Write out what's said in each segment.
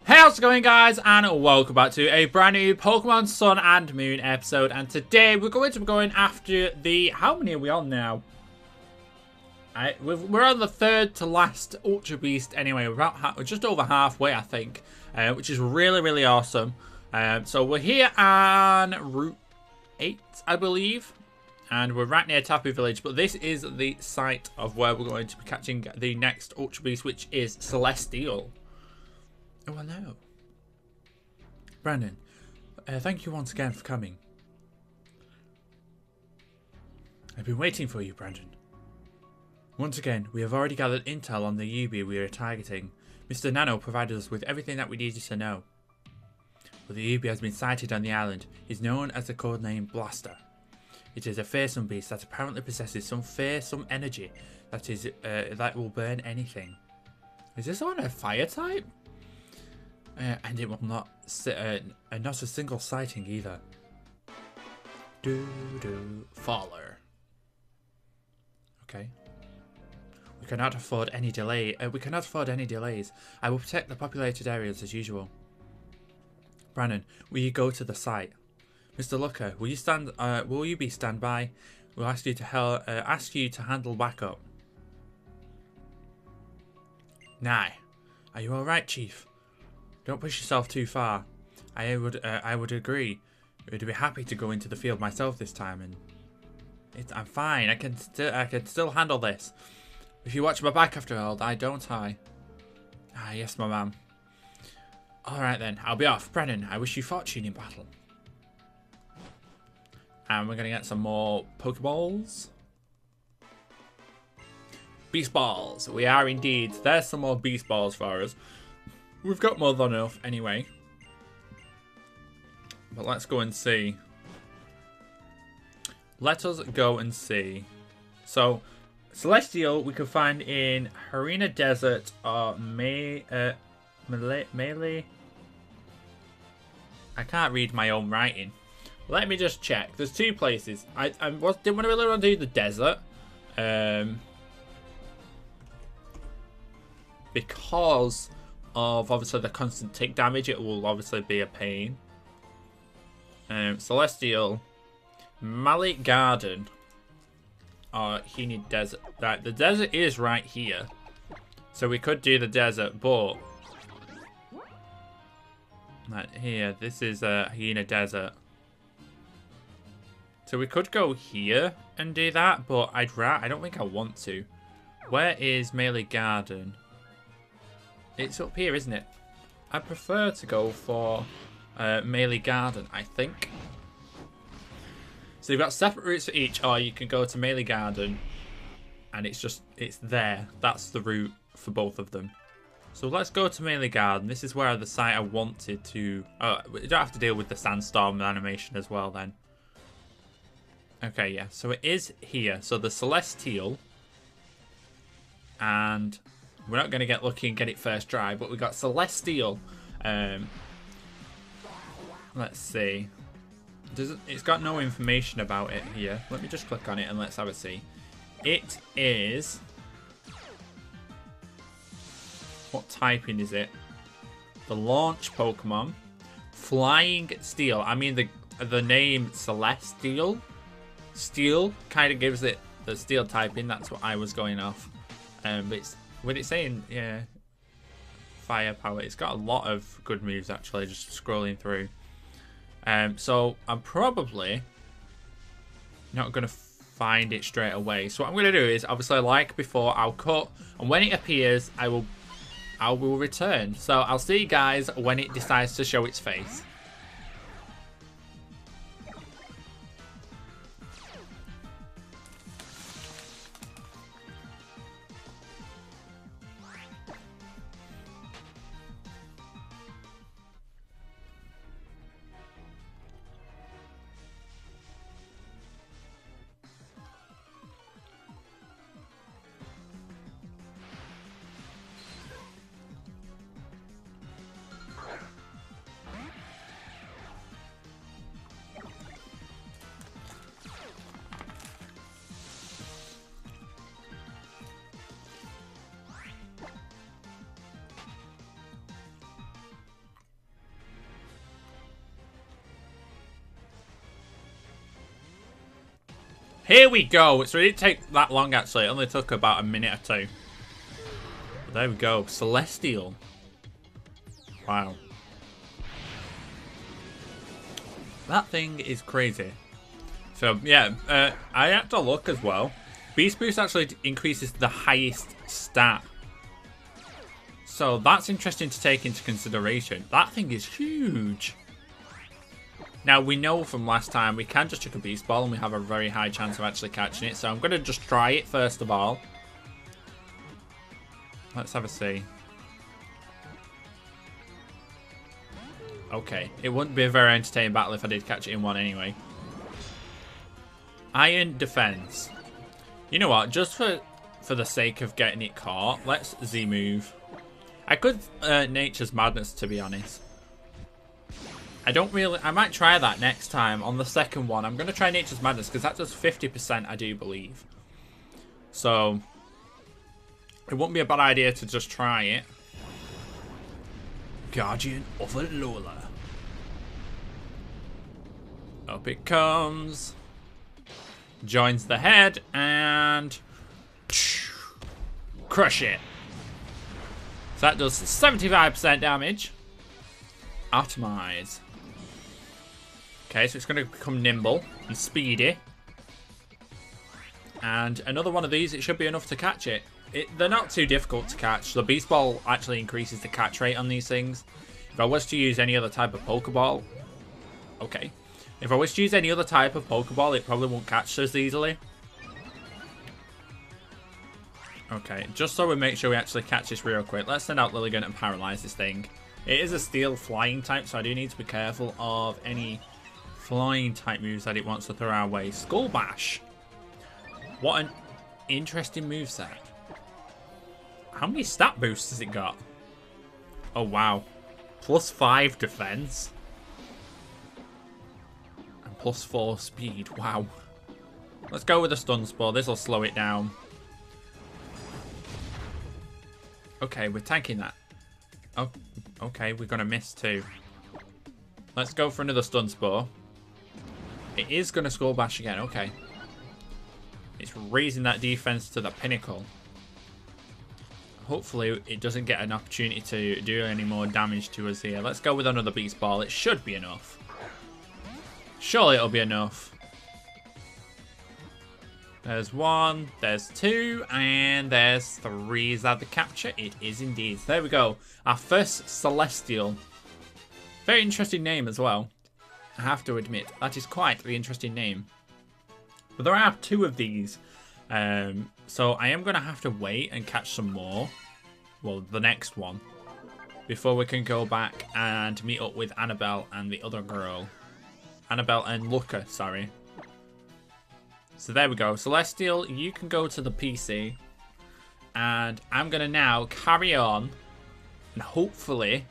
Hey, how's it going, guys, and welcome back to a brand new Pokemon Sun and Moon episode. And today we're going to be going after the... How many are we on now? We're on the third to last Ultra Beast anyway. We're just over halfway, I think, which is really, really awesome. So we're here on Route 8, I believe. And we're right near Tapu Village, but this is the site of where we're going to be catching the next Ultra Beast, which is Celesteela. Oh, hello. Brandon, thank you once again for coming. I've been waiting for you, Brandon. Once again, we have already gathered intel on the UB we are targeting. Mr. Nano provided us with everything that we needed to know. But the UB has been sighted on the island. It's known as the codename Blaster. It is a fearsome beast that apparently possesses some fearsome energy that will burn anything. Is this one a fire type? And it will not a single sighting either. Faller. Okay. We cannot afford any delay. We cannot afford any delays. I will protect the populated areas as usual. Brandon, will you go to the site? Mr. Looker, will you stand? Will you be standby? We'll ask you to handle backup. Nye, are you all right, Chief? Don't push yourself too far. I would agree. I would be happy to go into the field myself this time, and I'm fine. I can still handle this. If you watch my back after all, don't I? Ah, yes, my ma'am. All right then, I'll be off. Brennan, I wish you fortune in battle. And we're gonna get some more Pokeballs. Beast Balls. We are indeed. There's some more Beast Balls for us. We've got more than enough anyway. But let's go and see. Let us go and see. So, Celesteela we can find in Harina Desert or Melee. I can't read my own writing. Let me just check. There's two places. I didn't really want to do the desert. Because of obviously the constant tick damage, it will obviously be a pain. Celesteela, Malik Garden, or Hini Desert. Right, the desert is right here, so we could do the desert, but right here, this is Hyena Desert. So we could go here and do that, but I don't think I want to. Where is Melee Garden? It's up here, isn't it? I prefer to go for Melee Garden, I think. So you've got separate routes for each, or you can go to Melee Garden and it's there. That's the route for both of them. So let's go to Melee Garden. This is where the site I wanted to... Oh, we don't have to deal with the sandstorm animation as well then. Okay, yeah. So it is here. So the Celesteela. And we're not going to get lucky and get it first try, but we got Celesteela. Let's see. It's got no information about it here. Let me just click on it and let's have a see. It is... What typing is it? The launch Pokemon. Flying Steel. I mean, the name Celesteela. Steel kind of gives it the steel typing. That's what I was going off. But with it saying, yeah, firepower, it's got a lot of good moves actually, just scrolling through. So I'm probably not going to find it straight away. So what I'm going to do is, obviously like before, I'll cut, and when it appears, I will return. So I'll see you guys when it decides to show its face. Here we go. So it didn't take that long, actually. It only took about a minute or two. But there we go. Celesteela. Wow. That thing is crazy. So, yeah. I had to look as well. Beast Boost actually increases the highest stat. So that's interesting to take into consideration. That thing is huge. Now, we know from last time we can just chuck a Beast Ball and we have a very high chance of actually catching it. So I'm going to just try it first of all. Let's have a see. Okay, it wouldn't be a very entertaining battle if I did catch it in one anyway. Iron Defense. You know what, just for the sake of getting it caught, let's Z-move. I could Nature's Madness, to be honest. I might try that next time on the second one. I'm going to try Nature's Madness because that does 50%, I do believe. So, it wouldn't be a bad idea to just try it. Guardian of Alola. Up it comes. Joins the head and crush it. So that does 75% damage. Atomize. Okay, so it's going to become nimble and speedy. And another one of these, it should be enough to catch it. They're not too difficult to catch. The Beast Ball actually increases the catch rate on these things. If I was to use any other type of Pokeball... Okay. If I was to use any other type of Pokeball, it probably won't catch as easily. Okay, just so we make sure we actually catch this real quick, let's send out Lilligant and paralyze this thing. It is a steel flying type, so I do need to be careful of any flying type moves that it wants to throw our way. Skull Bash. What an interesting moveset. How many stat boosts has it got? Oh, wow. +5 defense. And +4 speed. Wow. Let's go with a Stun Spore. This will slow it down. Okay, we're tanking that. Oh, okay, we're going to miss too. Let's go for another Stun Spore. It is going to Skull Bash again. Okay. It's raising that defense to the pinnacle. Hopefully, it doesn't get an opportunity to do any more damage to us here. Let's go with another Beast Ball. It should be enough. Surely it'll be enough. There's 1, there's 2, and there's 3. Is that the capture? It is indeed. There we go. Our first Celesteela. Very interesting name as well. I have to admit, that is quite the interesting name. But there are 2 of these. So I am going to have to wait and catch some more. Well, the next one. Before we can go back and meet up with Annabelle and the other girl. Annabelle and Luca, sorry. So there we go. Celesteela, you can go to the PC. And I'm going to now carry on. And hopefully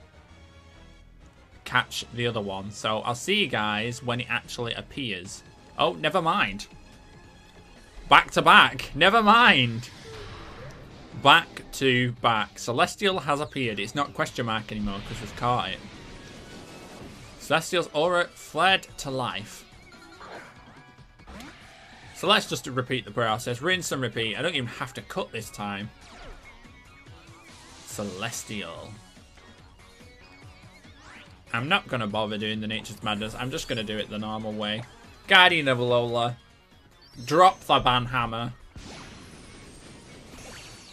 catch the other one. So I'll see you guys when it actually appears. Oh, never mind. Back to back. Never mind. Back to back. Celesteela has appeared. It's not question mark anymore because we've caught it. Celesteela's aura flared to life. So let's just repeat the process. Rinse and repeat. I don't even have to cut this time. Celesteela. I'm not going to bother doing the Nature's Madness. I'm just going to do it the normal way. Guardian of Alola. Drop the Banhammer.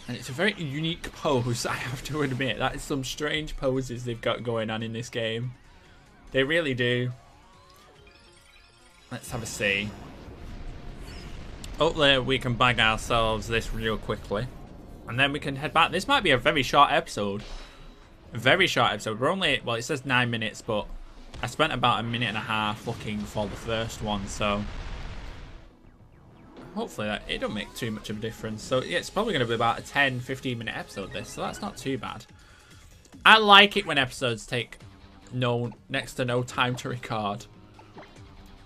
And it's a very unique pose, I have to admit. That is some strange poses they've got going on in this game. They really do. Let's have a see. Hopefully we can bag ourselves this real quickly. And then we can head back. This might be a very short episode. A very short episode. We're only, well, it says 9 minutes, but I spent about a minute and a half looking for the first one, so hopefully it don't make too much of a difference. So yeah, it's probably going to be about a 10-15 minute episode this, so that's not too bad. I like it when episodes take next to no time to record.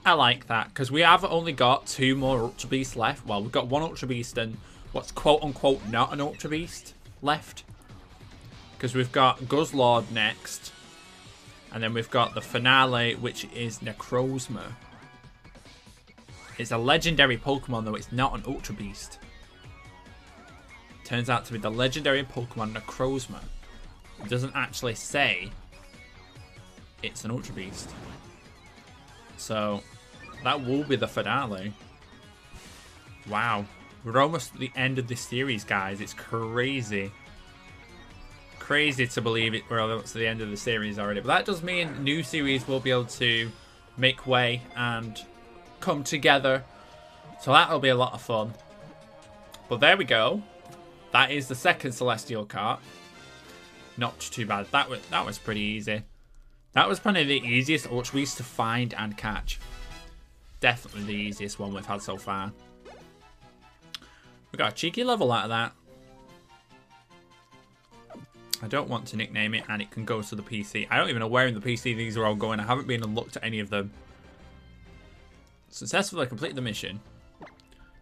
I like that, because we have only got 2 more Ultra Beasts left. Well, we've got 1 Ultra Beast and what's quote-unquote not an Ultra Beast left. Because we've got Guzzlord next. And then we've got the finale, which is Necrozma. It's a legendary Pokemon, though it's not an Ultra Beast. Turns out to be the legendary Pokemon Necrozma. It doesn't actually say it's an Ultra Beast. So, that will be the finale. Wow. We're almost at the end of this series, guys. It's crazy. Crazy to believe it. We're almost at the end of the series already. But that does mean new series will be able to make way and come together. So that'll be a lot of fun. But there we go. That is the second Celestial cart. Not too bad. That was pretty easy. That was probably the easiest Ultra Beast to find and catch. Definitely the easiest one we've had so far. We got a cheeky level out of that. I don't want to nickname it, and it can go to the PC. I don't even know where in the PC these are all going. I haven't been and looked at any of them. Successfully completed the mission.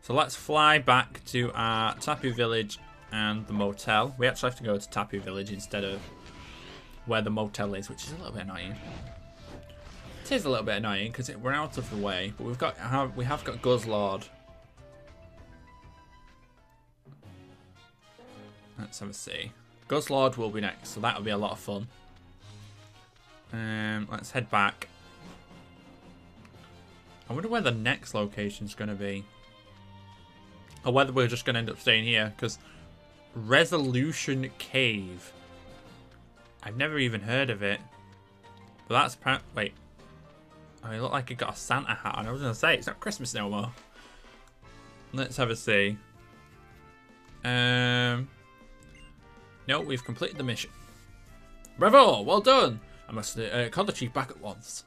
So let's fly back to our Tapu Village and the motel. We actually have to go to Tapu Village instead of where the motel is, which is a little bit annoying. It is a little bit annoying because we're out of the way, but we have got Guzzlord. Let's have a see. Guzzlord will be next, so that'll be a lot of fun. Let's head back. I wonder where the next location's going to be. Or whether we're just going to end up staying here, because Resolution Cave. I've never even heard of it. But that's... Wait. Oh, it looked like it got a Santa hat on. I was going to say, it's not Christmas no more. Let's have a see. No, we've completed the mission. Bravo! Well done! I must call the chief back at once.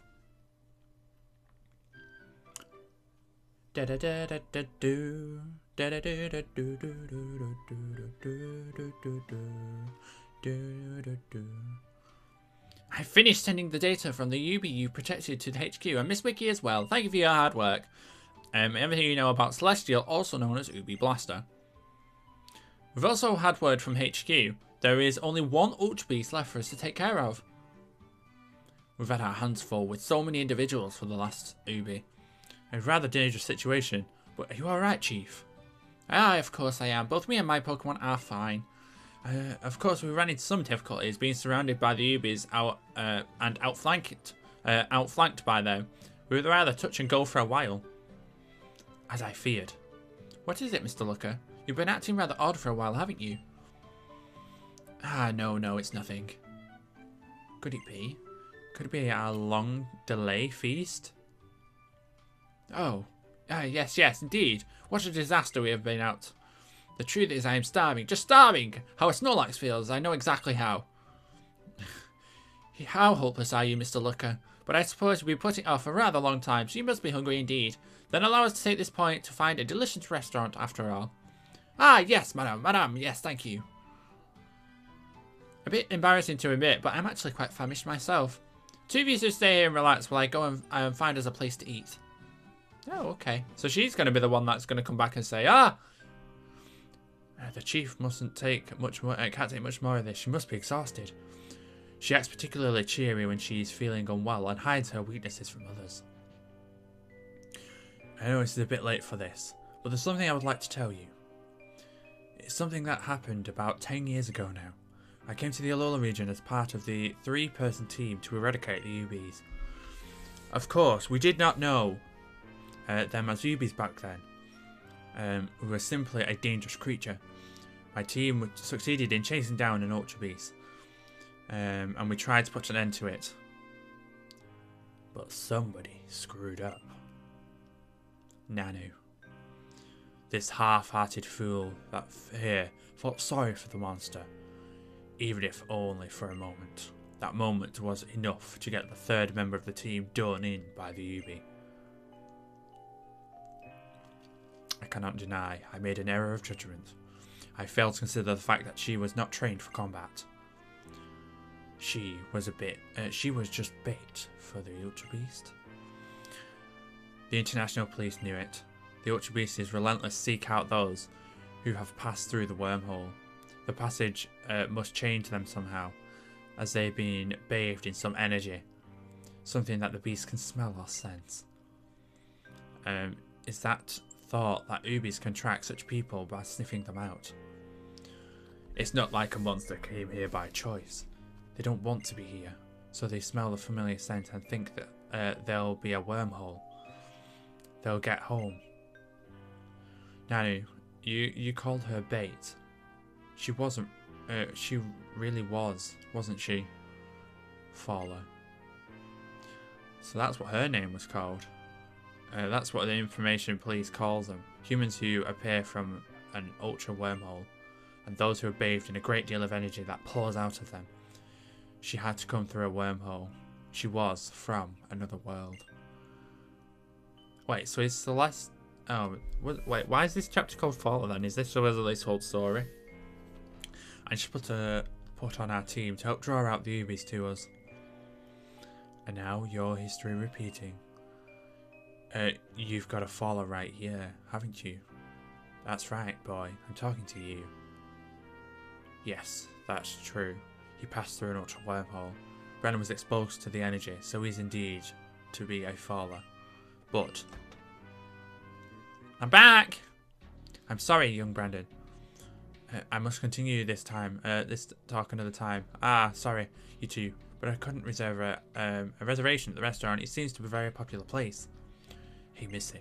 I finished sending the data from the Ubi you protected to the HQ, and Miss Wiki as well. Thank you for your hard work. Everything you know about Celestial, also known as Ubi Blaster. We've also had word from HQ. There is only one Ultra Beast left for us to take care of. We've had our hands full with so many individuals for the last Ubi. A rather dangerous situation, but are you alright, Chief? Aye, of course I am. Both me and my Pokemon are fine. Of course, we ran into some difficulties being surrounded by the Ubis and outflanked by them. We were rather touch and go for a while. As I feared. What is it, Mr. Looker? You've been acting rather odd for a while, haven't you? Ah, no, it's nothing. Could it be? Could it be a long delay feast? Oh, yes, indeed. What a disaster we have been out. The truth is I am starving. Just starving! How a Snorlax feels, I know exactly how. How hopeless are you, Mr. Looker? But I suppose you've been putting it off a rather long time, so you must be hungry indeed. Then allow us to take this point to find a delicious restaurant after all. Ah, yes, madam, yes, thank you. A bit embarrassing to admit, but I'm actually quite famished myself. Two of you should stay here and relax while I go and find us a place to eat. Oh, okay. So she's going to be the one that's going to come back and say, the chief mustn't take much more. Can't take much more of this. She must be exhausted. She acts particularly cheery when she's feeling unwell and hides her weaknesses from others. I know this is a bit late for this, but there's something I would like to tell you. It's something that happened about 10 years ago now. I came to the Alola Region as part of the 3-person team to eradicate the Ubis. Of course, we did not know them as Ubis back then. We were simply a dangerous creature. My team succeeded in chasing down an Ultra Beast, and we tried to put an end to it. But somebody screwed up. Nanu. This half-hearted fool that here felt sorry for the monster, even if only for a moment. That moment was enough to get the third member of the team done in by the Ubi. I cannot deny I made an error of judgment. I failed to consider the fact that she was not trained for combat. She was just bait for the Ultra Beast. The international police knew it. The Ultra Beast's relentless seek out those who have passed through the wormhole. The passage must chain to them somehow, as they've been bathed in some energy, something that the beast can smell or sense. is that thought that Ubis can track such people by sniffing them out. It's not like a monster came here by choice. They don't want to be here, so they smell the familiar scent and think that there'll be a wormhole. They'll get home. Nanu, you called her bait. She wasn't. She really was, wasn't she? Fowler. So that's what her name was called. That's what the information police calls them. Humans who appear from an ultra wormhole, and those who are bathed in a great deal of energy that pours out of them. She had to come through a wormhole. She was from another world. Wait, so is Celeste... Oh, wait, why is this chapter called Fowler then? Is this Wesley's whole story? I just put on our team to help draw out the Ubis to us. And now your history repeating. You've got a Fowler right here, haven't you? That's right, boy. I'm talking to you. Yes, that's true. He passed through an ultra wormhole. Brandon was exposed to the energy, so he's indeed to be a Fowler. But I'm back! I'm sorry, young Brandon. I must continue this time. This talk another time. Ah, sorry, you two. But I couldn't reserve a reservation at the restaurant. It seems to be a very popular place. Hey, Missy.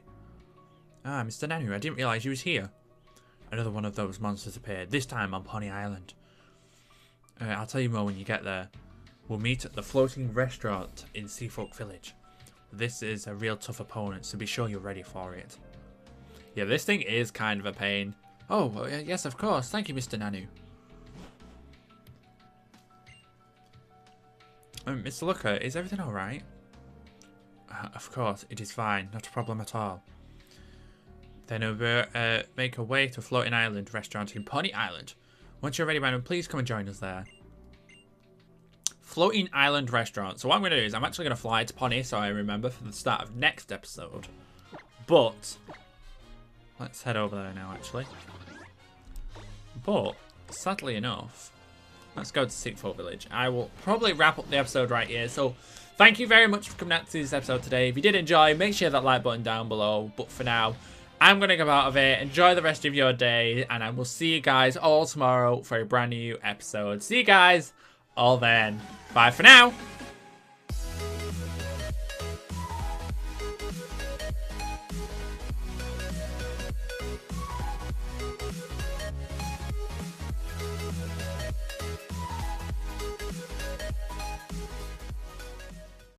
Ah, Mr. Nanu, I didn't realise you was here. Another one of those monsters appeared, this time on Pony Island. I'll tell you more when you get there. We'll meet at the floating restaurant in Seafolk Village. This is a real tough opponent, so be sure you're ready for it. Yeah, this thing is kind of a pain. Oh, yes, of course. Thank you, Mr. Nanu. Mr. Looker, is everything alright? Of course, it is fine. Not a problem at all. Then we'll make our way to Floating Island restaurant in Pony Island. Once you're ready, madam, please come and join us there. Floating Island restaurant. So what I'm going to do is I'm actually going to fly to Pony, so I remember, for the start of next episode. But let's head over there now, actually. But sadly enough, let's go to Seafolk Village. I will probably wrap up the episode right here. So thank you very much for coming out to this episode today. If you did enjoy, make sure that like button down below. But for now, I'm going to go out of it. Enjoy the rest of your day. And I will see you guys all tomorrow for a brand new episode. See you guys all then. Bye for now.